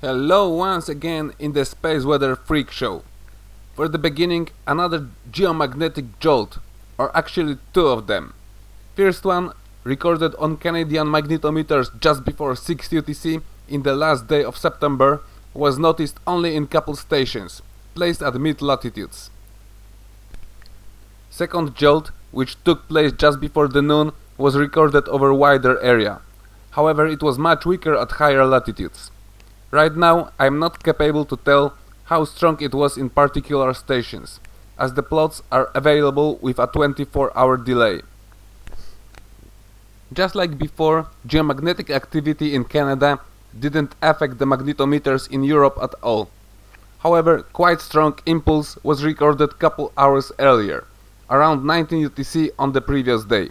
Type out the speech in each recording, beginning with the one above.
Hello once again in the Space Weather Freak Show. For the beginning, another geomagnetic jolt, or actually two of them. First one, recorded on Canadian magnetometers just before 6 UTC in the last day of September, was noticed only in couple stations, placed at mid-latitudes. Second jolt, which took place just before the noon, was recorded over wider area. However, it was much weaker at higher latitudes. Right now, I am not capable to tell how strong it was in particular stations, as the plots are available with a 24-hour delay. Just like before, geomagnetic activity in Canada didn't affect the magnetometers in Europe at all. However, quite strong impulse was recorded couple hours earlier, around 19 UTC on the previous day.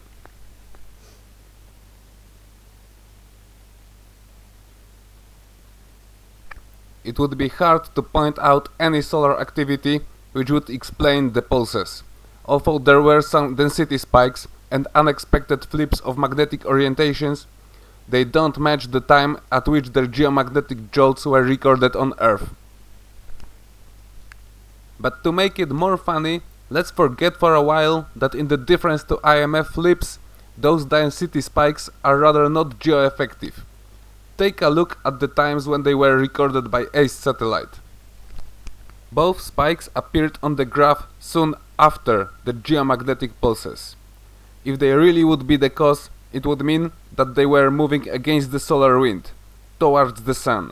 It would be hard to point out any solar activity which would explain the pulses, although there were some density spikes and unexpected flips of magnetic orientations. They don't match the time at which the geomagnetic jolts were recorded on Earth. But to make it more funny, let's forget for a while that in the difference to IMF flips, those density spikes are rather not geo-effective. Take a look at the times when they were recorded by ACE satellite. Both spikes appeared on the graph soon after the geomagnetic pulses. If they really would be the cause, it would mean that they were moving against the solar wind, towards the sun.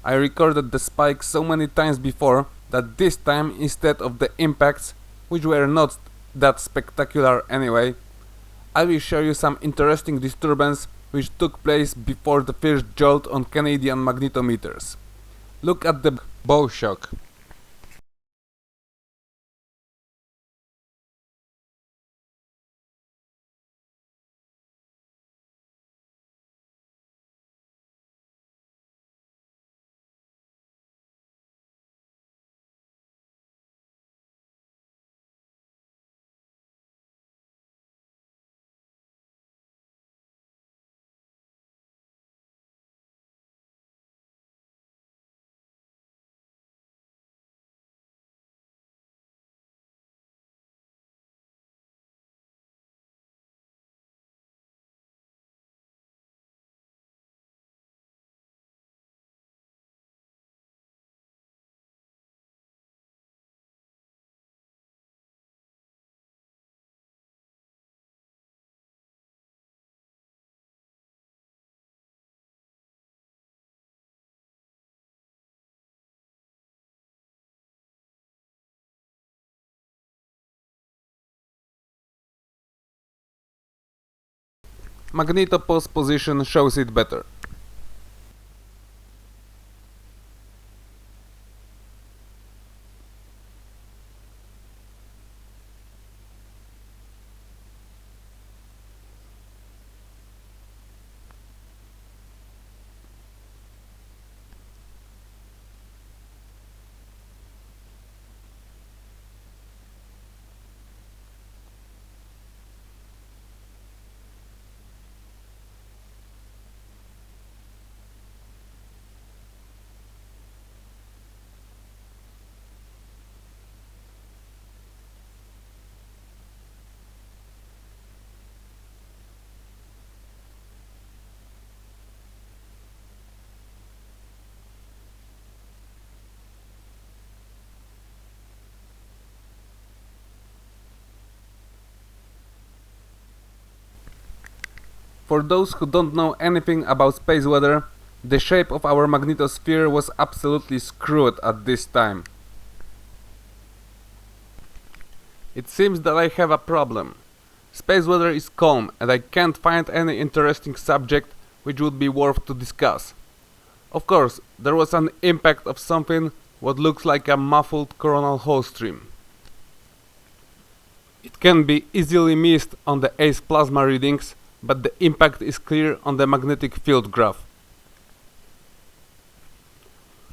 I recorded the spikes so many times before that this time, instead of the impacts, which were not that spectacular anyway, I will show you some interesting disturbance which took place before the first jolt on Canadian magnetometers. Look at the bow shock. Magnetopause position shows it better. For those who don't know anything about space weather, the shape of our magnetosphere was absolutely screwed at this time. It seems that I have a problem. Space weather is calm and I can't find any interesting subject which would be worth to discuss. Of course, there was an impact of something what looks like a muffled coronal hole stream. It can be easily missed on the ACE plasma readings, but the impact is clear on the magnetic field graph.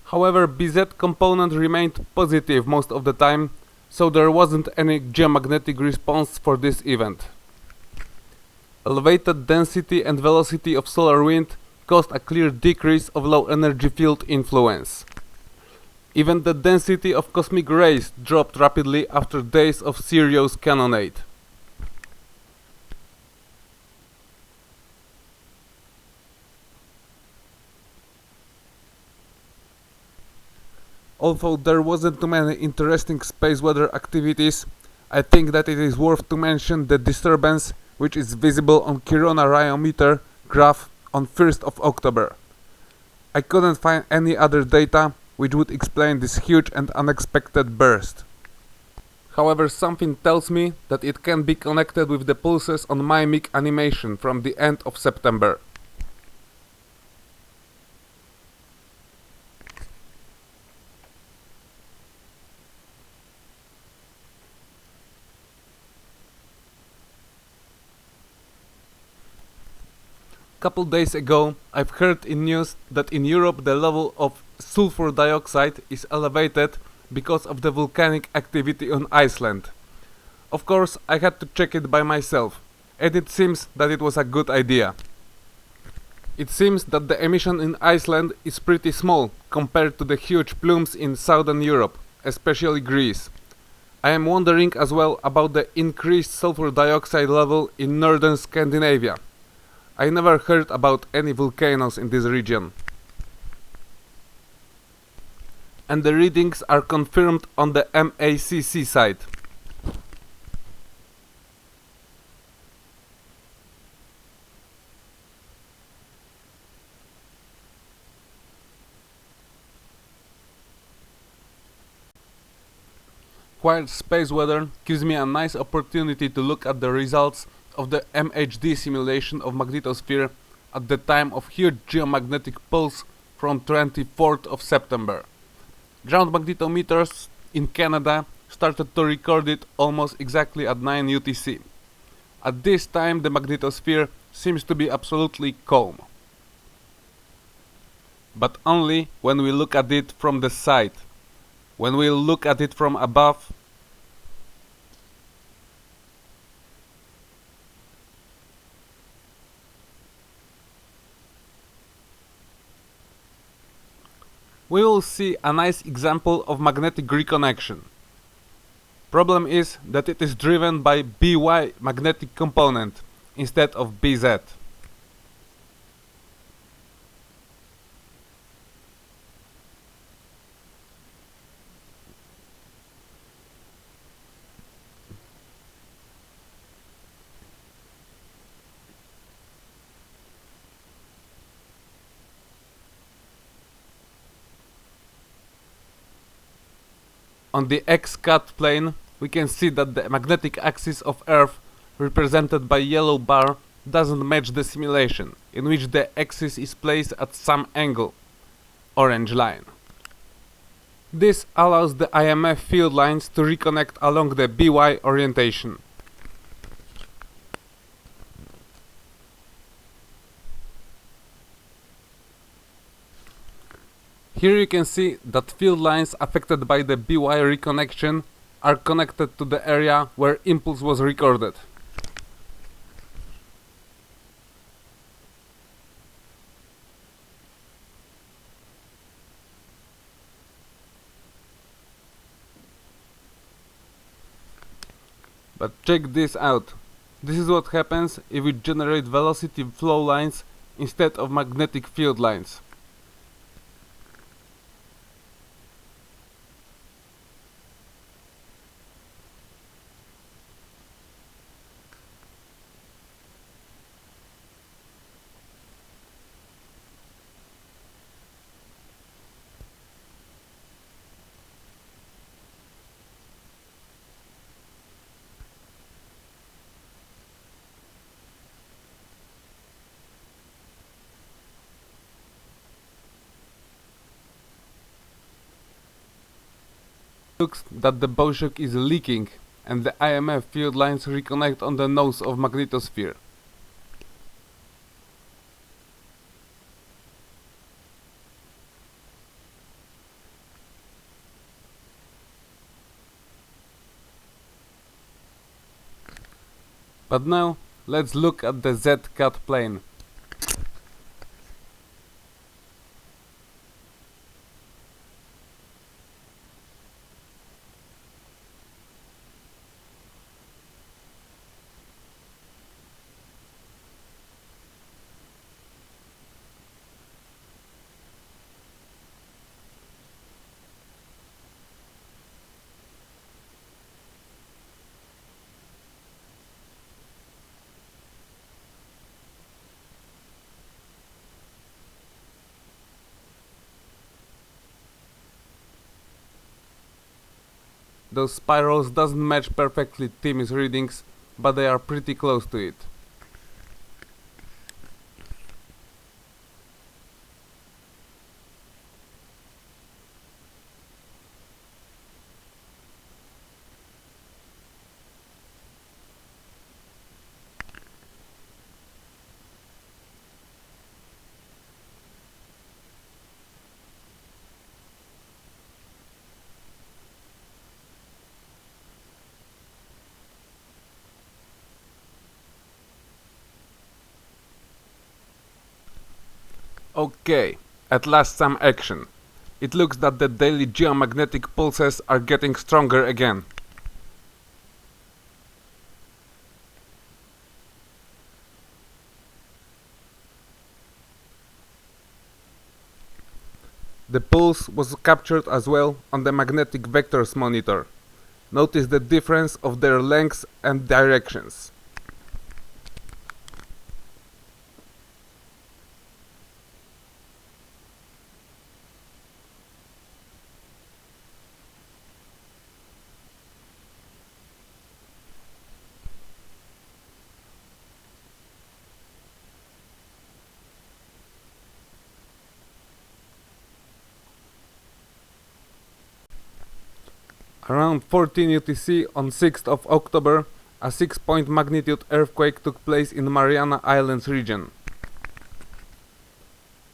However, BZ component remained positive most of the time, so there wasn't any geomagnetic response for this event. Elevated density and velocity of solar wind caused a clear decrease of low energy field influence. Even the density of cosmic rays dropped rapidly after days of serious cannonade. Although there wasn't too many interesting space weather activities, I think that it is worth to mention the disturbance which is visible on coronaviriometer graph on 1st of October. I couldn't find any other data which would explain this huge and unexpected burst. However, something tells me that it can be connected with the pulses on mimic animation from the end of September. Couple days ago, I've heard in news that in Europe the level of sulfur dioxide is elevated because of the volcanic activity on Iceland. Of course, I had to check it by myself, and it seems that it was a good idea. It seems that the emission in Iceland is pretty small compared to the huge plumes in southern Europe, especially Greece. I am wondering as well about the increased sulfur dioxide level in northern Scandinavia. I never heard about any volcanoes in this region. And the readings are confirmed on the MACC site. Quiet space weather gives me a nice opportunity to look at the results of the MHD simulation of magnetosphere at the time of huge geomagnetic pulse from 24th of September. Ground magnetometers in Canada started to record it almost exactly at 9 UTC. At this time the magnetosphere seems to be absolutely calm. But only when we look at it from the side. When we look at it from above, we will see a nice example of magnetic reconnection. Problem is that it is driven by By magnetic component instead of Bz. On the X-cut plane, we can see that the magnetic axis of Earth, represented by yellow bar, doesn't match the simulation, in which the axis is placed at some angle, orange line. This allows the IMF field lines to reconnect along the By orientation. Here you can see that field lines affected by the By reconnection are connected to the area where impulse was recorded. But check this out. This is what happens if we generate velocity flow lines instead of magnetic field lines. Looks that the bow shock is leaking and the IMF field lines reconnect on the nose of magnetosphere. But now let's look at the Z-cut plane. Those spirals doesn't match perfectly Timmy's readings, but they are pretty close to it. Okay, at last some action. It looks that the daily geomagnetic pulses are getting stronger again. The pulse was captured as well on the magnetic vectors monitor. Notice the difference of their lengths and directions. Around 14 UTC on 6th of October, a 6-point magnitude earthquake took place in Mariana Islands region.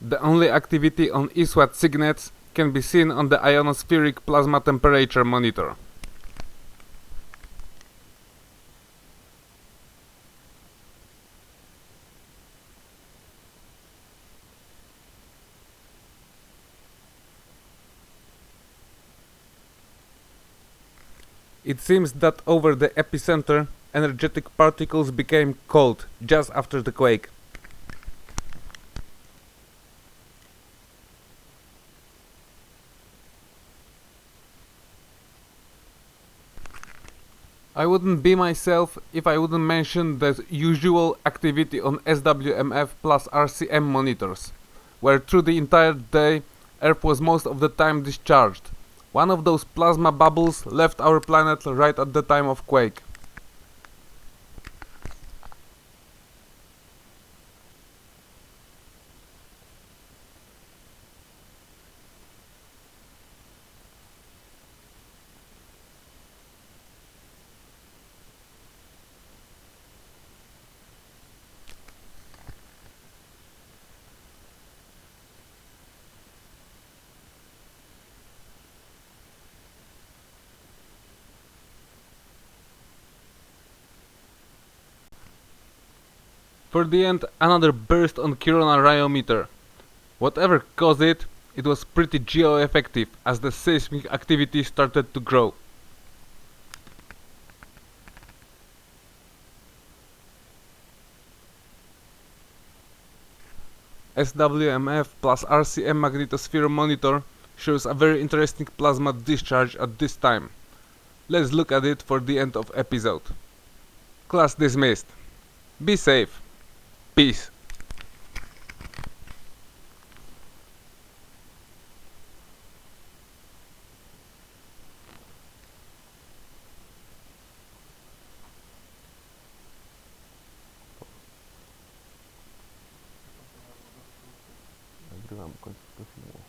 The only activity on eastward signets can be seen on the ionospheric plasma temperature monitor. It seems that over the epicenter, energetic particles became cold just after the quake. I wouldn't be myself if I wouldn't mention the usual activity on SWMF plus RCM monitors, where through the entire day Earth was most of the time discharged. One of those plasma bubbles left our planet right at the time of quake. For the end, another burst on Kirona ryometer. Whatever caused it, it was pretty geo-effective as the seismic activity started to grow. SWMF plus RCM magnetosphere monitor shows a very interesting plasma discharge at this time. Let's look at it for the end of episode. Class dismissed. Be safe. Peace. Nagrywam końcówkę filmu.